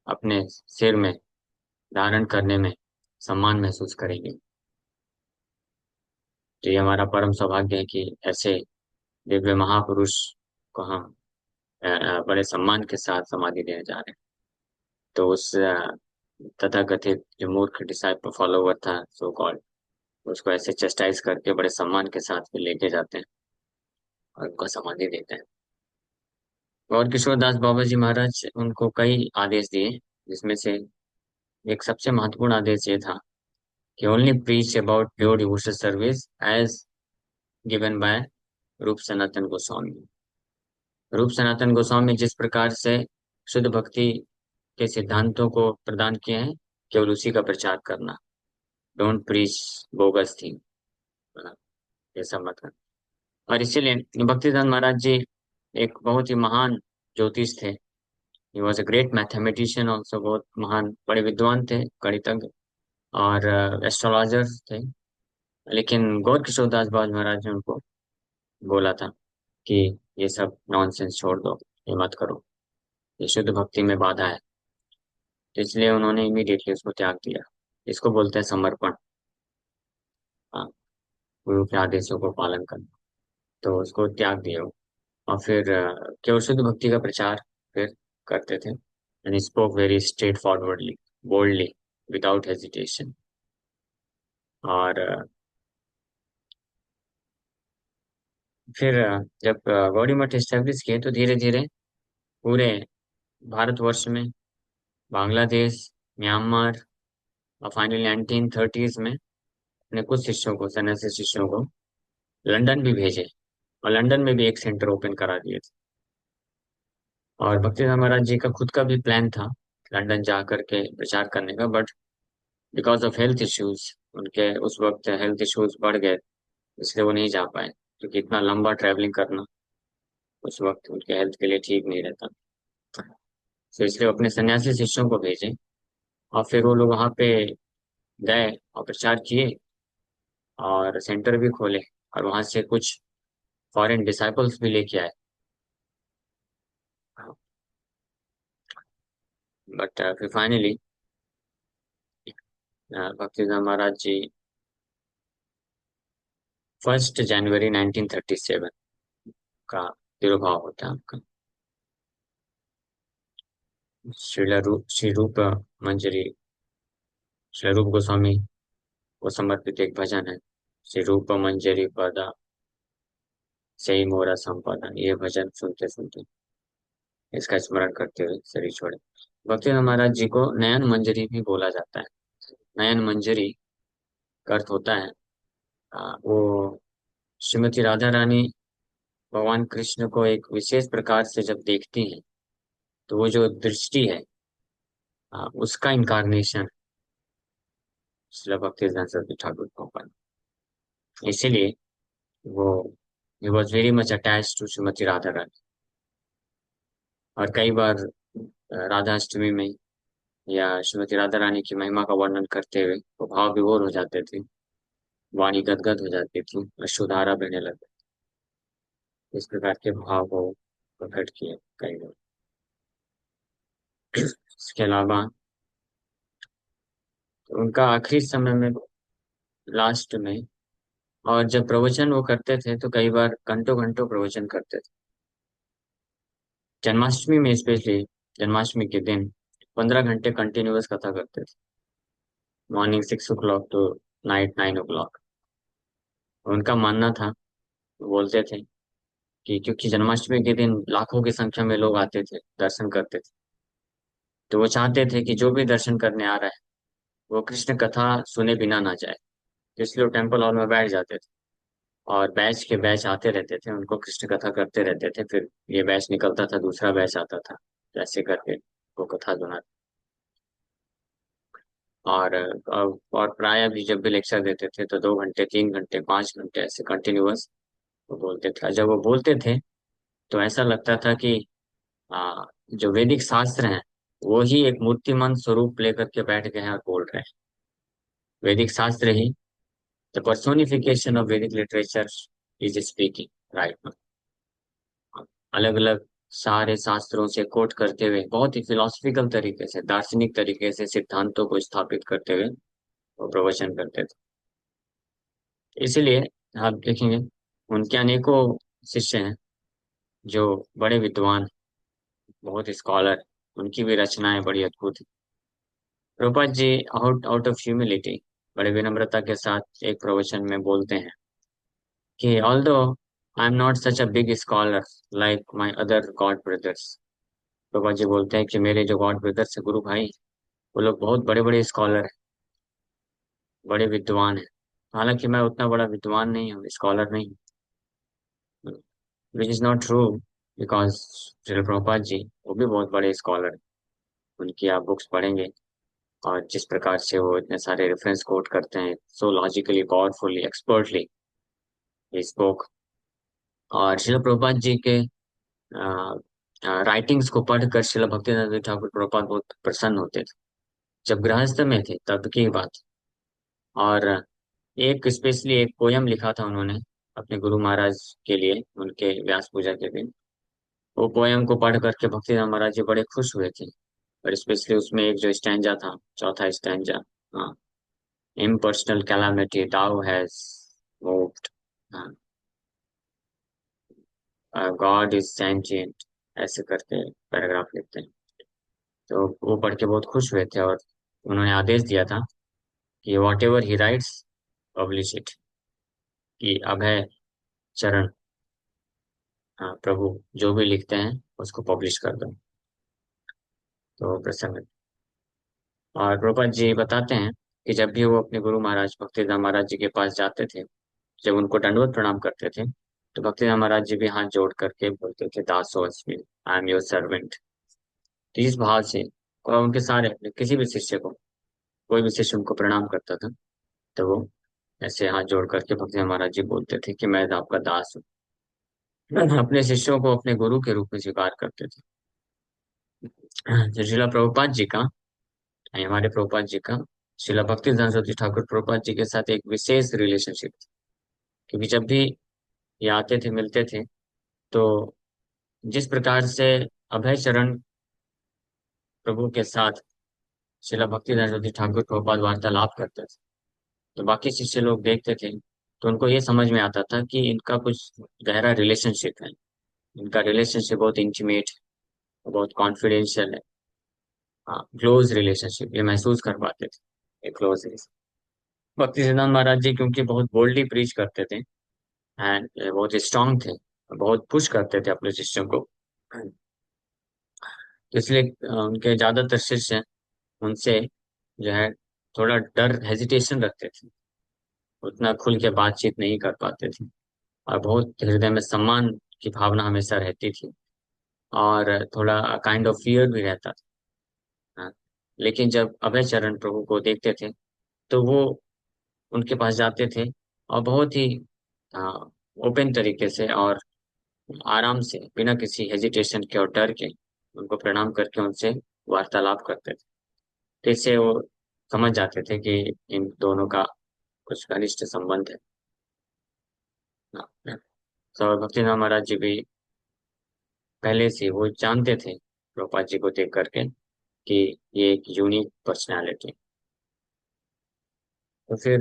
अपने सिर में धारण करने में सम्मान महसूस करेंगे। तो ये हमारा परम सौभाग्य है कि ऐसे दिव्य महापुरुष को हम बड़े सम्मान के साथ समाधि देने जा रहे हैं। तो उस तथाकथित जो मूर्ख डिसाइपल फॉलोवर था सो कॉल्ड, उसको ऐसे चेस्टाइज करके बड़े सम्मान के साथ फिर लेके जाते हैं और उनको समाधि देते हैं। और किशोरदास बाबा जी महाराज उनको कई आदेश दिए, जिसमें से एक सबसे महत्वपूर्ण आदेश ये था कि only preach about pure devotional service as given by Rupa Sanatana Goswami. रूप सनातन गोस्वामी जिस प्रकार से शुद्ध भक्ति के सिद्धांतों को प्रदान किए हैं, केवल उसी का प्रचार करना। डोंट प्रीच बोगस थिंग, ये सब मत करना। और इसीलिए भक्तिदान महाराज जी एक बहुत ही महान ज्योतिष थे। He was a great mathematician also, बहुत महान बड़े विद्वान थे, गणितज्ञ और एस्ट्रोलॉजर थे। लेकिन गौर किशोरदास बाबा महाराज ने उनको बोला था कि ये सब नॉनसेंस छोड़ दो, ये मत करो, ये शुद्ध भक्ति में बाधा है। तो इसलिए उन्होंने इमीडिएटली उसको त्याग दिया। इसको बोलते हैं समर्पण। हाँ, गुरु के आदेशों को पालन करना। तो उसको त्याग दिया वो। और फिर केवल शुद्ध भक्ति का प्रचार फिर करते थे। And spoke very straight forwardly, boldly, without hesitation. और फिर जब गौड़ी मठ एस्टेब्लिश किए तो धीरे धीरे पूरे भारतवर्ष में, बांग्लादेश, म्यांमार और फाइनली 1930s में अपने कुछ शिष्यों को, सन्यासी शिष्यों को लंदन भी भेजे, और लंदन में भी एक सेंटर ओपन करा दिए थे। और भक्तिनाथ महाराज जी का खुद का भी प्लान था लंदन जा करके प्रचार करने का, but because of health issues, उनके उस वक्त हेल्थ इश्यूज बढ़ गए, इसलिए वो नहीं जा पाए, क्योंकि इतना लंबा ट्रैवलिंग करना उस वक्त उनके हेल्थ के लिए ठीक नहीं रहता। तो इसलिए वो अपने सन्यासी शिष्यों को भेजे, और फिर वो लोग वहाँ पे गए और प्रचार किए और सेंटर भी खोले, और वहाँ से कुछ फॉरेन डिसाइपल्स भी लेके आए। बट फिर फाइनली भक्तिनाथ महाराज जी 1 जनवरी 1937 का तिरुभाव होता है आपका। श्री रूप मंजरी, श्री रूप गोस्वामी को समर्पित एक भजन है, श्री रूप मंजरी पदा से ही मोरा संपदा। ये भजन सुनते सुनते इसका स्मरण करते हुए शरीर छोड़े। भक्तिनाथ महाराज जी को नयन मंजरी भी बोला जाता है। नयन मंजरी का अर्थ होता है वो श्रीमती राधा रानी भगवान कृष्ण को एक विशेष प्रकार से जब देखती हैं, तो वो जो दृष्टि है, उसका इनकारनेशन, श्रील भक्ति सरस्वती ठाकुर प्रभुपाद। इसीलिए वो he was very much attach to Shrimati Radha Rani. और कई बार राधा अष्टमी में या श्रीमती राधा रानी की महिमा का वर्णन करते हुए वो भाव विभोर हो जाते थे, वाणी गदगद हो जाती थी, अश्रुधारा बहने लगती। इस प्रकार के भाव को प्रकट किए कई बार। इसके अलावा उनका आखिरी समय में, लास्ट में, और जब प्रवचन वो करते थे तो कई बार घंटों घंटों प्रवचन करते थे। जन्माष्टमी में स्पेशली, जन्माष्टमी के दिन 15 घंटे कंटिन्यूअस कथा करते थे, morning 6 o'clock to night 9 o'clock। उनका मानना था, बोलते थे कि क्योंकि जन्माष्टमी के दिन लाखों की संख्या में लोग आते थे, दर्शन करते थे, तो वो चाहते थे कि जो भी दर्शन करने आ रहा है वो कृष्ण कथा सुने बिना ना जाए। तो इसलिए वो टेम्पल हॉल में बैठ जाते थे और बैच के बैच आते रहते थे, उनको कृष्ण कथा करते रहते थे। फिर ये बैच निकलता था, दूसरा बैच आता था, तो ऐसे करके वो कथा सुनाते। और प्राय भी जब भी लेक्चर देते थे तो 2 घंटे, 3 घंटे, 5 घंटे ऐसे कंटिन्यूअस वो बोलते थे। और जब वो बोलते थे तो ऐसा लगता था कि जो वैदिक शास्त्र हैं वो ही एक मूर्तिमान स्वरूप लेकर के बैठ गए हैं और बोल रहे हैं। वैदिक शास्त्र ही, द पर्सोनिफिकेशन ऑफ वैदिक literature is speaking right now. अलग अलग सारे शास्त्रों से कोट करते हुए बहुत ही फिलोसफिकल तरीके से, दार्शनिक तरीके से सिद्धांतों को स्थापित करते हुए वो प्रवचन करते थे। इसीलिए आप देखेंगे उनके अनेकों शिष्य हैं जो बड़े विद्वान, बहुत स्कॉलर, उनकी भी रचनाएं बड़ी अद्भुत हैं। Prabhupada ji out out of humility, बड़े विनम्रता के साथ एक प्रवचन में बोलते हैं कि although I am not such a big scholar like my other god brothers. Prabhupad ji बोलते हैं कि मेरे जो गॉड ब्रदर्स है, गुरु भाई, वो लोग बहुत बड़े बड़े स्कॉलर हैं, बड़े विद्वान हैं। हालांकि मैं उतना बड़ा विद्वान नहीं हूँ, स्कॉलर नहीं हूँ, which is not true, because Srila Prabhupad ji वो भी बहुत बड़े स्कॉलर हैं। उनकी आप बुक्स पढ़ेंगे और जिस प्रकार से वो इतने सारे रेफरेंस कोट करते हैं, so logically, powerfully, expertly spoke. और श्रील प्रभुपाद जी के राइटिंग्स को पढ़कर श्रील भक्तिवेदांत ठाकुर प्रभुपाद बहुत प्रसन्न होते थे। जब गृहस्थ में थे तब की बात। और एक स्पेशली एक पोयम लिखा था उन्होंने अपने गुरु महाराज के लिए, उनके व्यास पूजा के दिन। वो पोयम को पढ़ करके भक्तिनाथ महाराज जी बड़े खुश हुए थे। और स्पेशली उसमें एक जो स्टैंजा था, चौथा स्टैंजा, हाँ, impersonal calamity thou has moved, God is sentient, ऐसे करके पैराग्राफ लिखते हैं। तो वो पढ़ के बहुत खुश हुए थे और उन्होंने आदेश दिया था कि what ever he rights publish it, कि अभय चरण, हाँ, प्रभु जो भी लिखते हैं उसको पब्लिश कर दो। तो प्रसन्न। और प्रभुपाद जी बताते हैं कि जब भी वो अपने गुरु महाराज भक्तिधाम महाराज जी के पास जाते थे, जब उनको दंडवत प्रणाम करते थे, तो भक्तिधाम महाराज जी भी हाथ जोड़ करके बोलते थे, दासो अस्मि, आई एम योर सर्वेंट। तो इस भाव से, और उनके सारे अपने किसी भी शिष्य को, कोई भी शिष्य उनको प्रणाम करता था तो वो ऐसे हाथ जोड़ करके भक्तिधाम महाराज जी बोलते थे कि मैं आपका दास हूँ। अपने शिष्यों को अपने गुरु के रूप में स्वीकार करते थे। तो श्रीला प्रभुपाद जी का, हमारे प्रभुपाद जी का श्रीला भक्ति सरस्वती ठाकुर प्रभुपाद जी के साथ एक विशेष रिलेशनशिप थी। क्योंकि जब भी ये आते थे, मिलते थे, तो जिस प्रकार से अभय चरण प्रभु के साथ श्रीला भक्ति सरस्वती ठाकुर प्रभुपाद वार्तालाप करते थे, तो बाकी शिष्य लोग देखते थे तो उनको ये समझ में आता था कि इनका कुछ गहरा रिलेशनशिप है, इनका रिलेशनशिप बहुत इंटीमेट है, बहुत कॉन्फिडेंशियल है, हाँ, क्लोज रिलेशनशिप, ये महसूस कर पाते थे, एक क्लोज रिलेशन। भक्ति सिद्धांत महाराज जी क्योंकि बहुत बोल्डली प्रीच करते थे एंड बहुत स्ट्रांग थे, बहुत पुश करते थे अपने शिष्यों को, तो इसलिए उनके ज्यादातर शिष्य उनसे जो है थोड़ा डर, हेजिटेशन रखते थे, उतना खुल के बातचीत नहीं कर पाते थे। और बहुत हृदय में सम्मान की भावना हमेशा रहती थी और थोड़ा काइंड ऑफ फियर भी रहता था, हाँ। लेकिन जब अभय चरण प्रभु को देखते थे तो वो उनके पास जाते थे और बहुत ही ओपन तरीके से और आराम से बिना किसी हेजिटेशन के और डर के उनको प्रणाम करके उनसे वार्तालाप करते थे। तो इससे वो समझ जाते थे कि इन दोनों का कुछ घनिष्ठ संबंध है। हाँ। तो भक्तिनाथ महाराज जी भी पहले से वो जानते थे प्रभुपाद जी को देख करके कि ये एक यूनिक पर्सनालिटी। तो फिर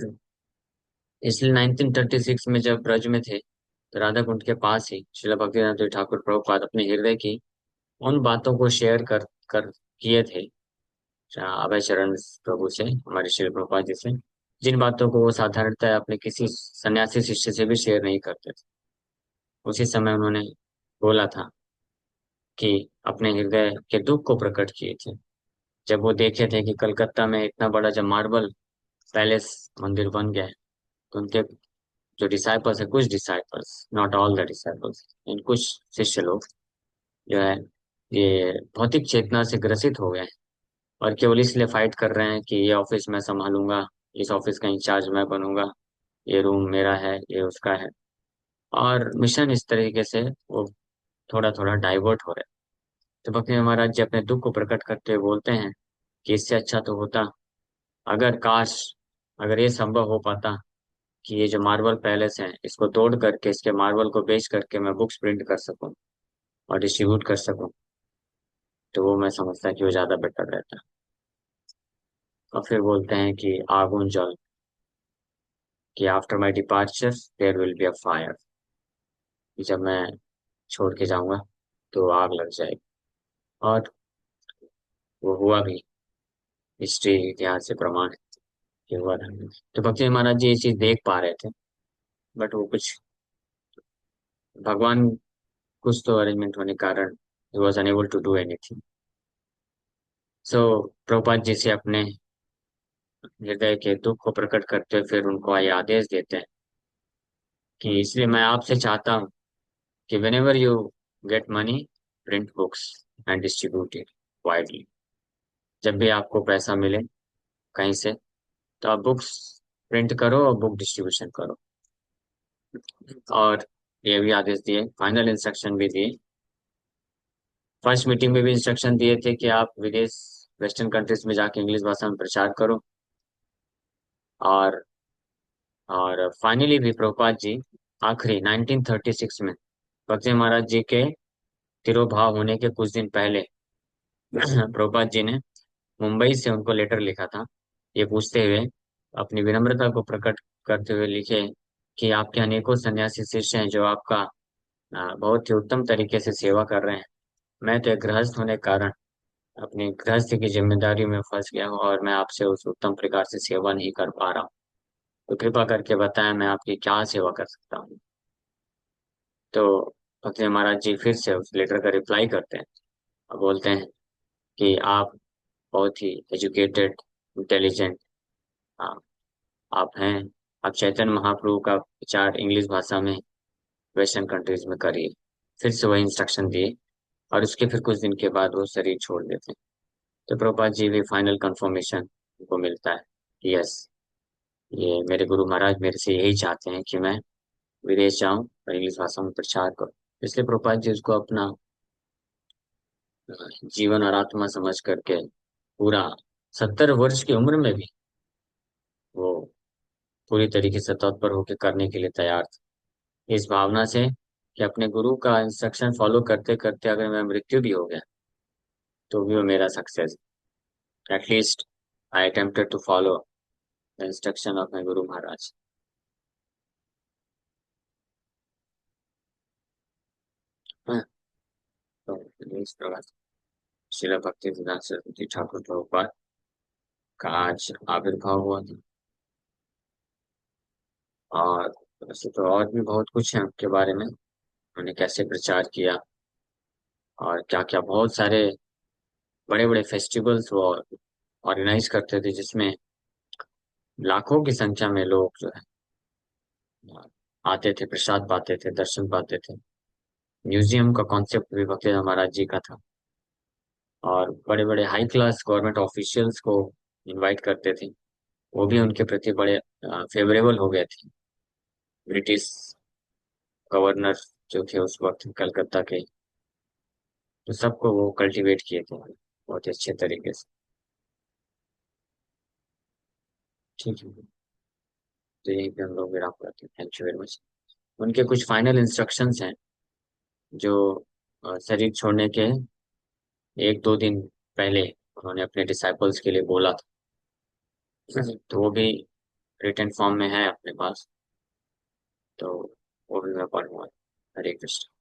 इसलिए 1936 में जब ब्रज में थे तो राधा कुंड के पास ही श्रील भक्तिनाथ जी ठाकुर प्रभुपाद अपने हृदय की उन बातों को शेयर कर कर किए थे अभय चरण प्रभु से, हमारे श्री प्रभुपाद जी से, जिन बातों को वो साधारणतः अपने किसी सन्यासी शिष्य से भी शेयर नहीं करते थे। उसी समय उन्होंने बोला था कि अपने हृदय के दुख को प्रकट किए थे जब वो देखे थे कि कलकत्ता में इतना बड़ा जब मार्बल पैलेस मंदिर बन गया है, तो उनके जो डिसाइपल्स है, कुछ disciples, not all the disciples, इन कुछ शिष्य लोग जो है ये भौतिक चेतना से ग्रसित हो गए हैं और केवल इसलिए फाइट कर रहे हैं कि ये ऑफिस मैं संभालूंगा, इस ऑफिस का इंचार्ज मैं बनूंगा, ये रूम मेरा है, ये उसका है। और मिशन इस तरीके से वो थोड़ा थोड़ा डाइवर्ट हो रहे हैं। तो भक्ति महाराज जी अपने दुख को प्रकट करते हुए बोलते हैं कि इससे अच्छा तो होता अगर काश, अगर ये संभव हो पाता कि ये जो मार्बल पैलेस है इसको तोड़ करके इसके मार्बल को बेच करके मैं बुक्स प्रिंट कर सकूं और डिस्ट्रीब्यूट कर सकूं, तो वो मैं समझता कि वो ज्यादा बेटर रहता। और फिर बोलते हैं कि आगुन जल, कि after my departure there will be a fire, कि जब मैं छोड़ के जाऊंगा तो आग लग जाएगी। और वो हुआ भी, हिस्ट्री इतिहास से प्रमाण है कि हुआ था। तो भक्ति महाराज जी ये चीज देख पा रहे थे, बट वो कुछ भगवान, कुछ तो अरेंजमेंट होने के कारण ही was unable to do anything. So Prabhupada ji से अपने हृदय के दुख को प्रकट करते हुए फिर उनको ये आदेश देते हैं कि इसलिए मैं आपसे चाहता हूँ कि when ever you get money, print books and distribute it widely. जब भी आपको पैसा मिले कहीं से, तो आप बुक्स प्रिंट करो और बुक डिस्ट्रीब्यूशन करो। और ये भी आदेश दिए, फाइनल इंस्ट्रक्शन भी दिए। फर्स्ट मीटिंग में भी इंस्ट्रक्शन दिए थे कि आप विदेश, वेस्टर्न कंट्रीज में जाके इंग्लिश भाषा में प्रचार करो। और फाइनली भी प्रभुपाद जी आखिरी 1936 में भक्ति महाराज जी के तिरोभाव होने के कुछ दिन पहले प्रभुपाद जी ने मुंबई से उनको लेटर लिखा था, ये पूछते हुए, अपनी विनम्रता को प्रकट करते हुए लिखे कि आपके अनेकों सन्यासी शिष्य हैं जो आपका बहुत ही उत्तम तरीके से सेवा कर रहे हैं। मैं तो एक गृहस्थ होने के कारण अपनी गृहस्थी की जिम्मेदारी में फंस गया हूँ और मैं आपसे उस उत्तम प्रकार से सेवा नहीं कर पा रहा हूँ। तो कृपा करके बताएं मैं आपकी क्या सेवा कर सकता हूँ। तो भक्ति महाराज जी फिर से उस लेटर का रिप्लाई करते हैं और बोलते हैं कि आप बहुत ही एजुकेटेड, इंटेलिजेंट आप हैं। आप चैतन्य महाप्रभु का विचार इंग्लिश भाषा में वेस्टर्न कंट्रीज में करिए। फिर से वही इंस्ट्रक्शन दिए और उसके फिर कुछ दिन के बाद वो शरीर छोड़ देते हैं। तो प्रभुपाद जी भी फाइनल कंफर्मेशन को मिलता है कि यस, ये मेरे गुरु महाराज मेरे से यही चाहते हैं कि मैं विदेश जाऊं और इंग्लिश भाषा में प्रचार करूं। इसलिए प्रभुपाद जी उसको अपना जीवन और आत्मा समझ करके पूरा 70 वर्ष की उम्र में भी वो पूरी तरीके से तत्पर होकर करने के लिए तैयार थे, इस भावना से कि अपने गुरु का इंस्ट्रक्शन फॉलो करते करते अगर मैं मृत्यु भी हो गया तो भी वो मेरा success. At least I attempted to follow the instruction of my guru Maharaj. हाँ, तो इस प्रकार श्रील भक्ति वेदांत सरस्वती ठाकुर प्रभुपाद का आज आविर्भाव हुआ था। और वैसे तो और भी बहुत कुछ है उनके बारे में, उन्होंने कैसे प्रचार किया और क्या क्या बहुत सारे बड़े बड़े फेस्टिवल्स वो ऑर्गेनाइज करते थे जिसमें लाखों की संख्या में लोग जो है आते थे, प्रसाद पाते थे, दर्शन पाते थे। म्यूजियम का कॉन्सेप्ट भी भक्ति महाराज जी का था। और बड़े बड़े हाई क्लास गवर्नमेंट ऑफिशियल्स को इनवाइट करते थे वो भी उनके प्रति बड़े फेवरेबल हो गए थे। ब्रिटिश गवर्नर जो थे उस वक्त कलकत्ता के, तो सबको वो कल्टीवेट किए थे बहुत ही अच्छे तरीके से। ठीक है, तो यहीं पे हम लोग विराम करते हैं। Thank you very much. उनके कुछ फाइनल इंस्ट्रक्शंस हैं जो शरीर छोड़ने के 1-2 दिन पहले उन्होंने अपने डिसाइपल्स के लिए बोला था। तो वो भी रिटन फॉर्म में है अपने पास, तो वो भी मैं पढ़ूंगा। हरे कृष्ण।